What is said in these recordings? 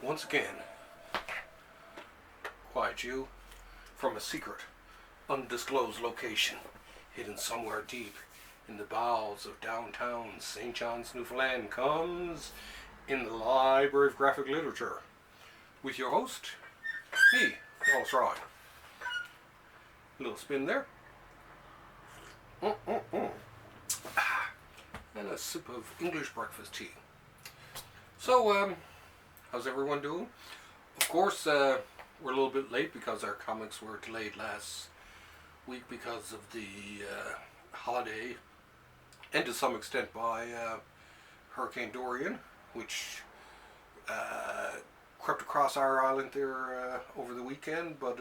once again, quiet you from a secret, undisclosed location, hidden somewhere deep in the bowels of downtown St. John's, Newfoundland, comes In the Library of Graphic Literature, with your host, me, Wallace Ryan. A little spin there. And a sip of English breakfast tea. So, how's everyone doing? Of course, we're a little bit late because our comics were delayed last week because of the holiday, and to some extent by Hurricane Dorian, which crept across our island there over the weekend, but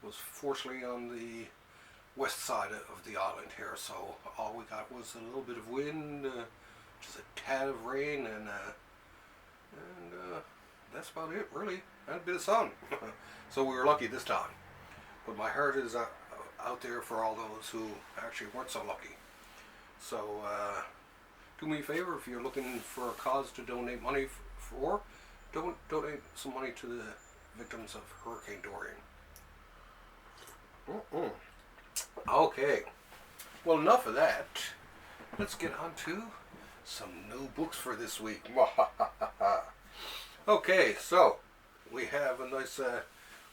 was fortunately on the west side of the island here, so all we got was a little bit of wind, just a tad of rain, and that's about it, really, and a bit of sun. So we were lucky this time, but my heart is out there for all those who actually weren't so lucky. So do me a favor, if you're looking for a cause to donate money for, donate some money to the victims of Hurricane Dorian. Okay, well, enough of that. Let's get on to some new books for this week. Okay, so we have a nice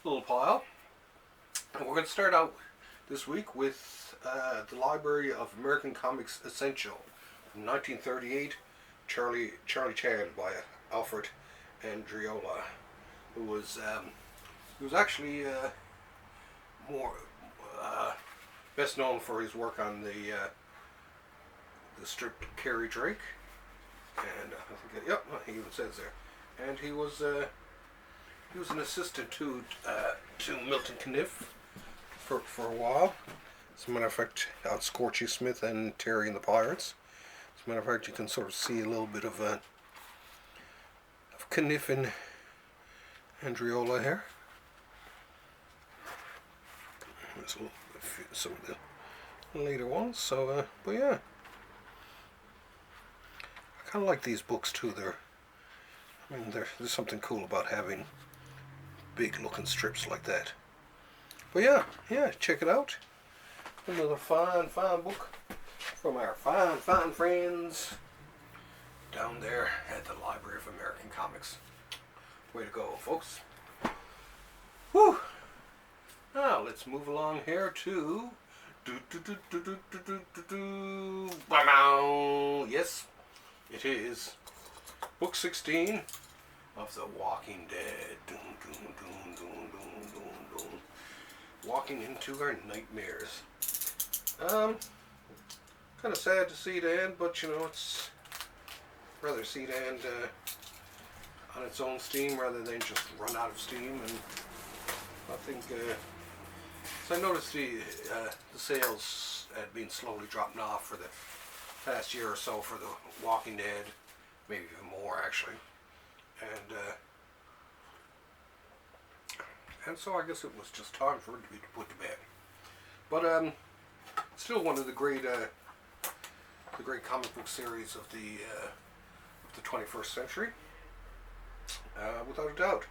little pile, and we're going to start out this week with the Library of American Comics Essential from 1938, Charlie Chan by Alfred Andriola, who was actually more best known for his work on the strip Carrie Drake, and I think he even says there, and he was an assistant to Milton Caniff for a while. As a matter of fact, on Scorchy Smith and Terry and the Pirates. As a matter of fact, you can sort of see a little bit of Caniff and Andriola here. There's some of the later ones. So, but yeah, I kind of like these books too. There's something cool about having big-looking strips like that. But yeah, check it out. Another fine book from our fine friends down there at the Library of American Comics. Way to go, folks. Whew. Now let's move along here to yes, it is book 16 of The Walking Dead. Walking into our nightmares. Kind of sad to see it end, but it's rather see it end on its own steam rather than just run out of steam. And I think so I noticed the sales had been slowly dropping off for the past year or so for The Walking Dead, maybe even more actually, and so I guess it was just time for it to be put to bed. But still one of the great comic book series of the 21st century, without a doubt.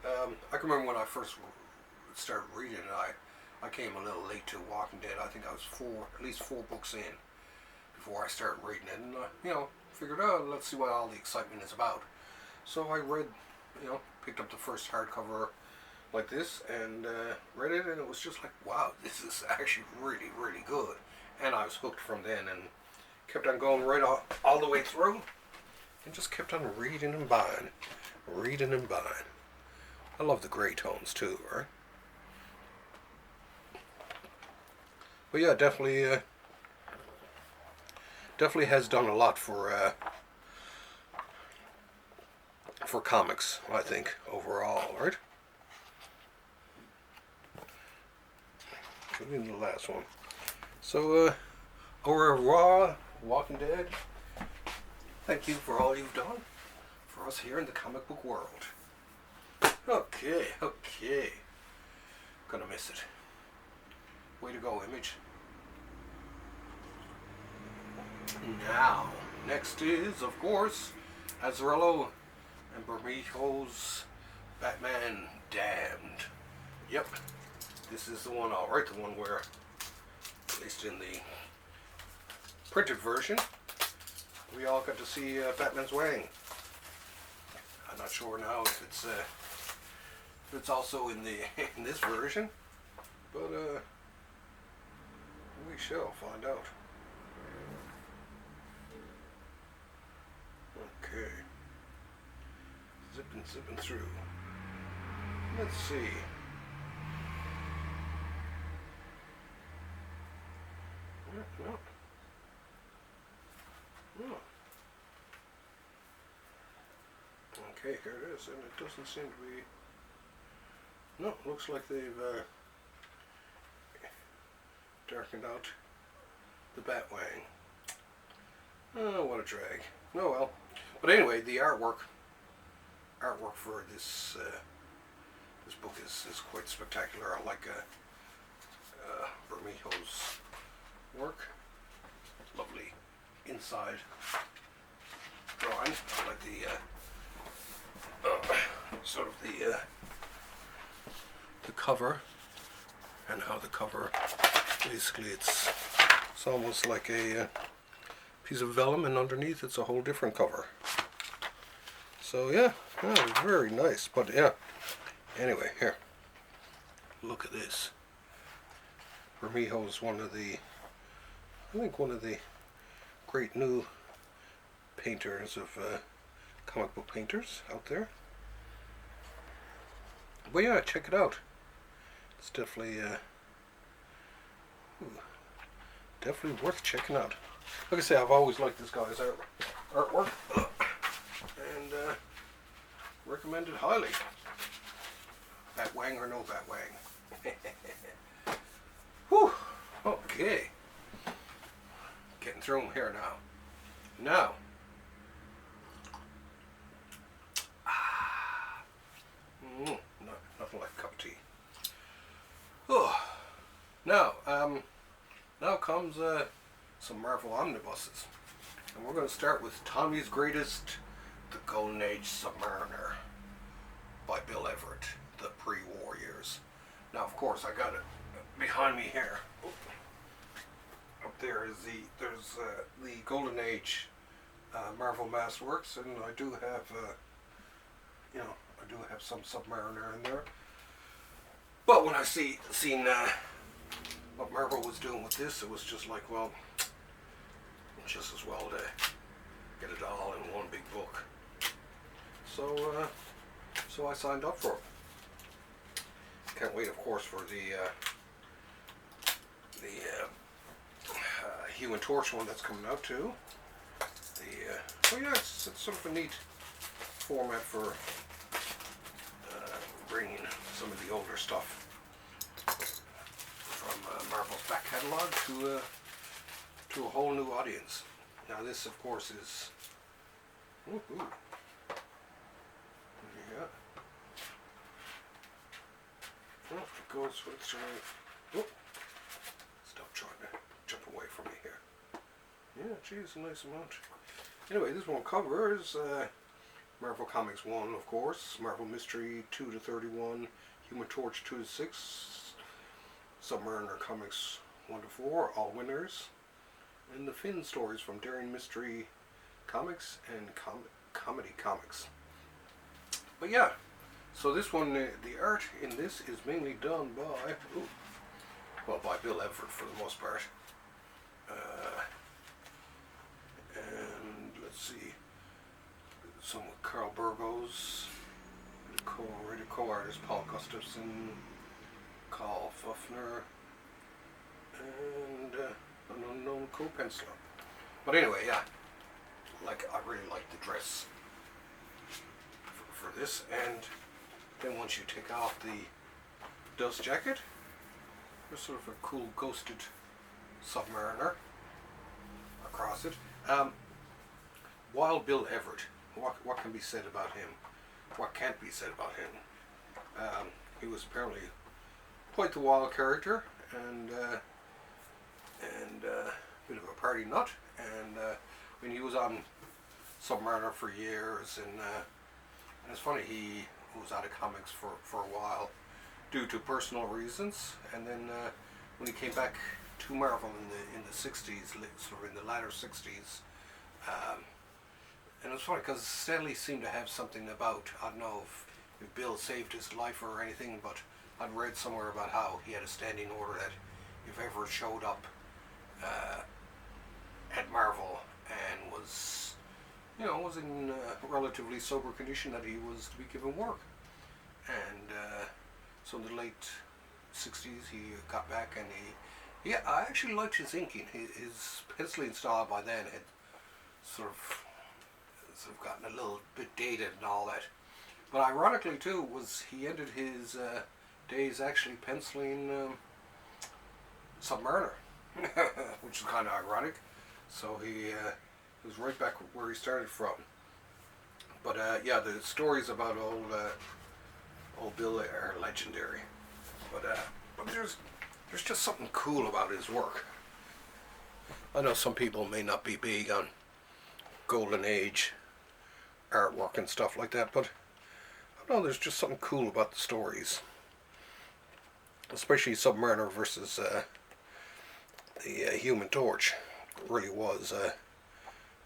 I can remember when I first started reading it, I came a little late to Walking Dead. I think I was at least four books in before I started reading it, and figured, let's see what all the excitement is about. So I read, picked up the first hardcover like this and read it, and it was just like, wow, this is actually really, really good. And I was hooked from then and kept on going right all the way through, and just kept on reading and buying. I love the gray tones too, right? But yeah, definitely has done a lot for comics, I think, overall, right? Including the last one. So, au revoir, Walking Dead. Thank you for all you've done for us here in the comic book world. Okay. Gonna miss it. Way to go, Image. Now, next is, of course, Azzarello and Bermejo's Batman Damned. Yep, this is the one, alright, the one where, at least in the printed version, we all got to see Batman's wang. I'm not sure now if it's also in the in this version, but we shall find out. Okay, zipping through. Let's see. No. Okay, here it is, and it doesn't seem to be. No, looks like they've darkened out the Batwang. Oh, what a drag. Oh well. But anyway, the artwork for this this book is quite spectacular. I like Bermejo's work. Lovely inside drawing. I like the sort of the cover, and how the cover basically it's almost like a piece of vellum, and underneath it's a whole different cover. So yeah, very nice. But yeah, anyway, here, look at this. Bermejo is one of the great new painters of comic book painters out there. But yeah, check it out. It's definitely definitely worth checking out. Like I say, I've always liked this guy's artwork, and recommend it highly. Batwang or no Batwang. Whew. Okay. Getting through them here now. Now. Nothing like a cup of tea. Oh. Now comes some Marvel Omnibuses. And we're going to start with Tommy's Greatest, The Golden Age Submariner by Bill Everett, the pre-war years. Now, of course, I got it behind me here. Up there is there's the Golden Age Marvel Masterworks, and I do have I do have some Submariner in there. But when I seen what Marvel was doing with this, it was just like, well, just as well to get it all in one big book. So I signed up for it. Can't wait, of course, for the Human Torch one that's coming out too. Oh yeah, it's sort of a neat format for bringing some of the older stuff from Marvel's back catalog to a whole new audience. Now this, of course, is yeah. Oh, it goes with its right. Stop trying to jump away from me here. Yeah, geez, a nice amount. Anyway, this one covers Marvel Comics 1, of course, Marvel Mystery 2 to 31, Human Torch 2 to 6, Submariner Comics 1 to 4, all winners, and the Finn stories from Dorian Mystery Comics and Comedy Comics. But yeah, so this one, the art in this is mainly done by, by Bill Everett for the most part. And let's see, some with Carl Burgos, the co-artist Paul Gustafson, Carl Fuffner, and an unknown co-penciler. But anyway, yeah, I really like the dress for this, and then once you take off the dust jacket, there's sort of a cool ghosted Submariner across it. Wild Bill Everett. What can be said about him? What can't be said about him? He was apparently quite the wild character, and a bit of a party nut. And he was on Submariner for years, and And it's funny, he was out of comics for a while due to personal reasons, and then when he came back to Marvel in the 60s, sort of in the latter 60s, and it was funny because Stanley seemed to have something about, I don't know if Bill saved his life or anything, but I'd read somewhere about how he had a standing order that if ever showed up at Marvel and was, was in relatively sober condition, that he was to be given work. And so in the late 60s he got back, and I actually liked his inking. His penciling style by then had sort of gotten a little bit dated and all that. But ironically too, was he ended his days actually penciling Submariner, which is kind of ironic. So he was right back where he started from. But yeah, the stories about old Bill are legendary. But there's just something cool about his work. I know some people may not be big on Golden Age artwork and stuff like that, but I know there's just something cool about the stories, especially Submariner versus the Human Torch. It really was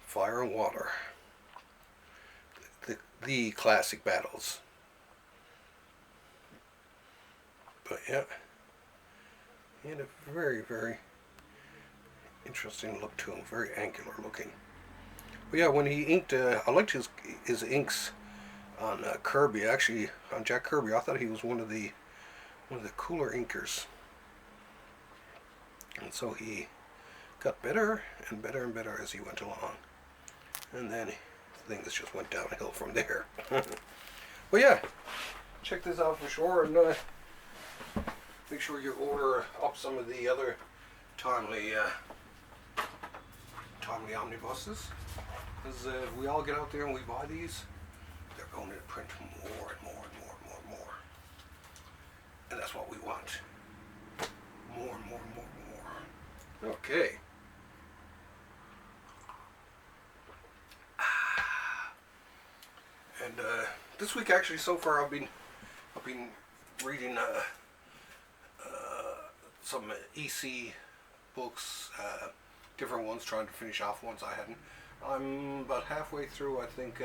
fire and water, the classic battles. But yeah, he had a very, very interesting look to him, very angular looking. But yeah, when he inked, I liked his inks on Kirby. Actually, on Jack Kirby, I thought he was one of the cooler inkers. And so he got better and better and better as he went along. And then things just went downhill from there. But yeah, check this out for sure, and make sure you order up some of the other timely omnibuses. Because if we all get out there and we buy these, they're going to print more and more and more and more and more. And that's what we want. More and more and more and more. Okay. And this week actually so far I've been reading some EC books, different ones, trying to finish off ones I hadn't. I'm about halfway through, I think,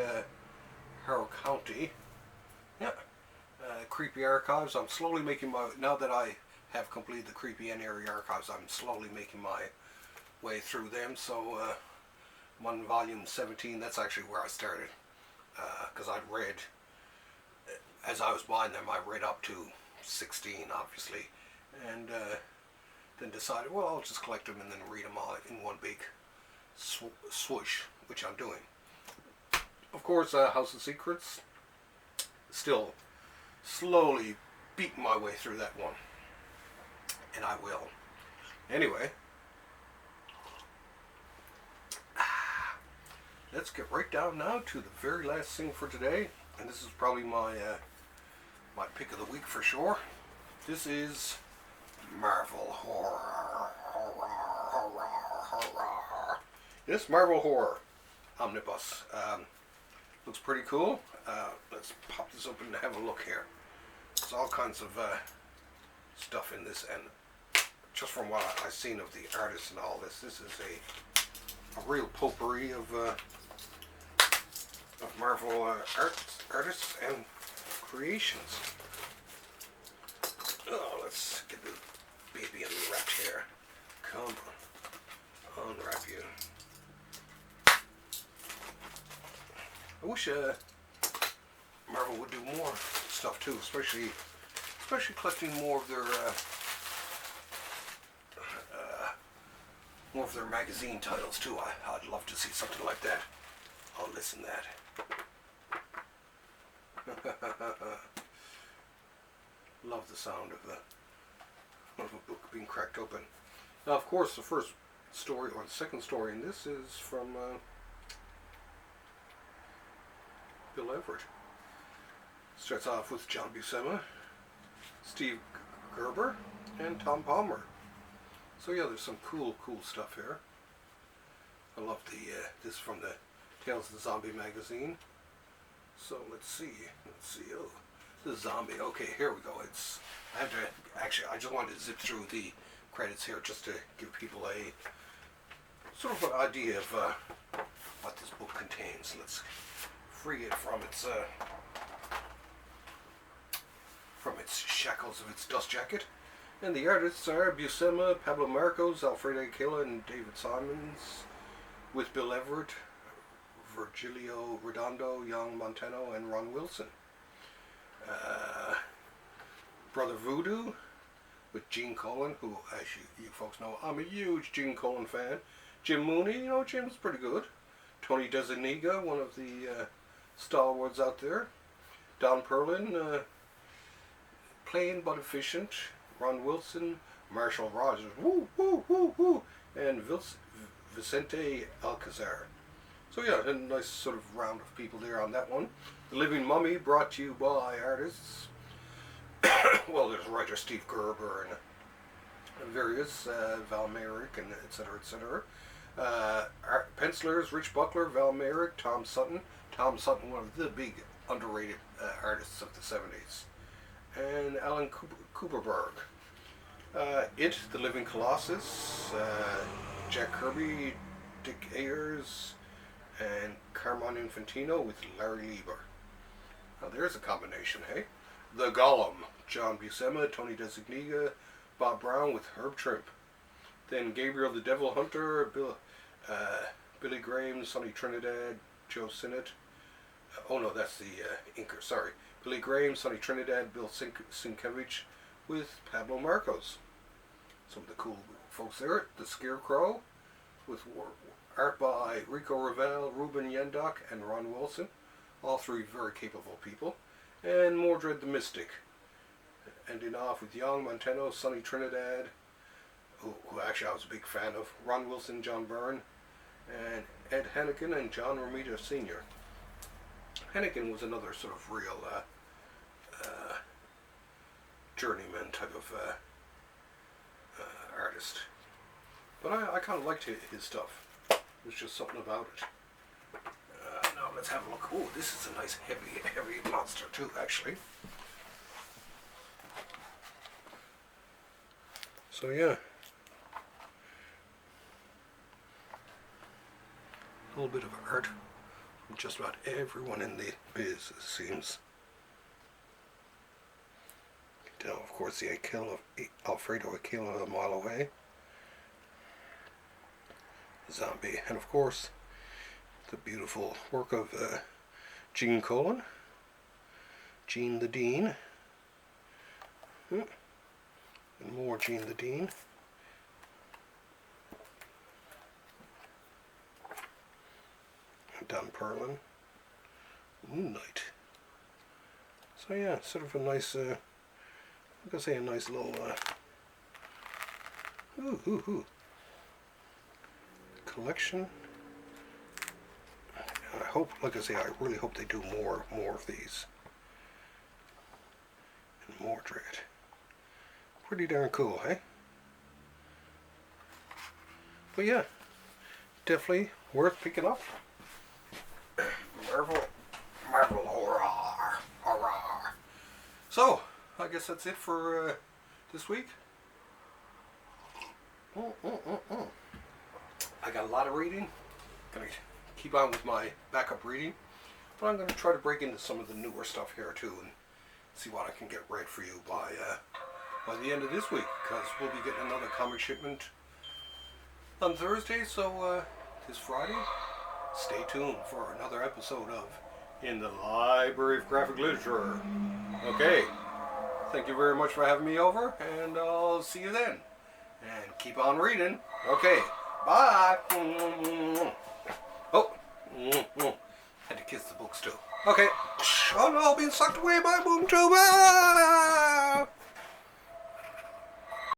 Harrow County. Yeah. Creepy Archives. I'm slowly making now that I have completed the Creepy and Eerie Archives, I'm slowly making my way through them. So I'm on volume 17. That's actually where I started. Because I'd read, as I was buying them, I read up to 16, obviously. And then decided, well, I'll just collect them and then read them all in one big swoosh, which I'm doing. Of course, House of Secrets, still slowly beating my way through that one, and I will. Anyway, let's get right down now to the very last thing for today, and this is probably my my pick of the week for sure. This is Marvel Horror. Yes, Marvel Horror Omnibus. Looks pretty cool. Let's pop this open and have a look here. There's all kinds of stuff in this, and just from what I've seen of the artists and all this is a real potpourri of Marvel artists and creations. Oh, let's get the baby unwrapped here. Come on, unwrap you. I wish Marvel would do more stuff too, especially collecting more of their magazine titles too. I'd love to see something like that. Oh, listen that. Love the sound of a book being cracked open. Now, of course, the first story or the second story in this is from Bill Everett. Starts off with John Buscema, Steve Gerber, and Tom Palmer. So yeah, there's some cool stuff here. I love the this from the Tales of the Zombie magazine. So let's see. Oh, the zombie. Okay, here we go. I have to actually. I just wanted to zip through the credits here just to give people a sort of an idea of what this book contains. Let's free it from its shackles of its dust jacket. And the artists are Buscema, Pablo Marcos, Alfredo Aquila, and David Simons, with Bill Everett, Virgilio Redondo, Young Montano, and Ron Wilson. Brother Voodoo, with Gene Colan, who, as you folks know, I'm a huge Gene Colan fan. Jim Mooney, Jim's pretty good. Tony DeZuniga, one of the stalwarts out there. Don Perlin, plain but efficient. Ron Wilson, Marshall Rogers, woo, woo, woo, woo, and Vicente Alcazar. So yeah, a nice sort of round of people there on that one. The Living Mummy, brought to you by artists. Well, there's writer Steve Gerber and various, Val Merrick, and etc., etc. Pencilers, Rich Buckler, Val Merrick, Tom Sutton. Tom Sutton, one of the big underrated artists of the 70s. And Alan Kuperberg. It, The Living Colossus, Jack Kirby, Dick Ayers, and Carmine Infantino with Larry Lieber. Now there's a combination, hey? The Golem, John Buscema, Tony DeZuniga, Bob Brown with Herb Trimp. Then Gabriel the Devil Hunter, Billy Graham, Sonny Trinidad, Joe Sinnott. Oh no, that's the inker, sorry. Billy Graham, Sonny Trinidad, Bill Sienkiewicz with Pablo Marcos. Some of the cool folks there. The Scarecrow with art by Rico Ravel, Ruben Yendok, and Ron Wilson. All three very capable people. And Mordred the Mystic. Ending off with Young Montano, Sonny Trinidad, who actually I was a big fan of, Ron Wilson, John Byrne, and Ed Hennigan and John Romita Sr. Hennigan was another sort of real journeyman type of artist. But I kind of liked his stuff. There's just something about it. Now let's have a look. Oh, this is a nice heavy monster too, actually. So yeah. A little bit of art from just about everyone in the biz, it seems. Down, of course, the Alfredo Aquila a mile away. Zombie, and of course, the beautiful work of Gene Colan, Gene the Dean, and more Gene the Dean. Don Perlin, Moonlight. So yeah, sort of a nice, I'm gonna say a nice little, collection. I hope, like I say, I really hope they do more of these. And Mordred. Pretty darn cool, eh? But yeah, definitely worth picking up. Marvel, hurrah. So, I guess that's it for this week. I got a lot of reading. Gonna keep on with my backup reading, but I'm gonna try to break into some of the newer stuff here too and see what I can get read for you by the end of this week, because we'll be getting another comic shipment on Thursday. So this Friday, stay tuned for another episode of In the Library of Graphic Literature. Okay, thank you very much for having me over, and I'll see you then. And keep on reading. Okay, bye. Oh, had to kiss the books too. Okay. Oh no, being sucked away by boom tube.